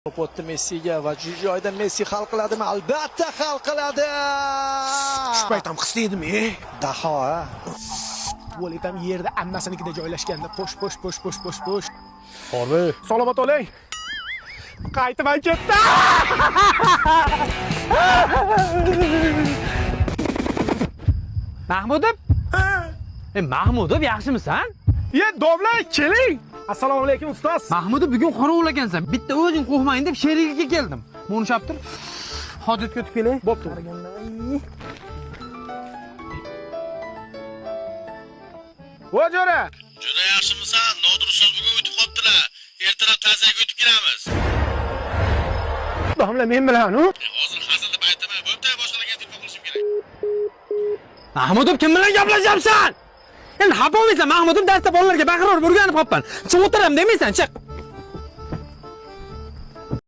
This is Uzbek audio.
To'p o'tdi Messiga va joyda Messi hal qiladimi? Albatta hal qiladi. Shpaytam hisseydim, Daho, ha. Bo'letam yerda ammasinikida joylashganda posh. Horbi. Salomat bo'ling. Qaytib ketdi. Mahmudov? Mahmudov, yaxshimisan? Domla, keling. Assalomu alaykum ustoz. Mahmudov, bugun qorovulagansan. Bitta o'zing qo'ymayin deb sherigiga keldim. Mo'nishab tur. Hojatga o'tib kelay. Bo'pti. Vo'jora. Juda yaxshimisan? Nodir ustoz bugun o'tib qolibdilar. Ertalab ta'ziyaga o'tib kelamiz. Domla men bilan, Hozir hazil deb aytaman. Bo'pti, boshqalarga telefon qilishim kerak. Mahmudov, kim bilan gaplashyapsan? Endi xafa bo'lmaysan, Mahmudov darsda bolalarga baqirib o'rganib qolibman. Chiq o'tiraman demaysan, chiq.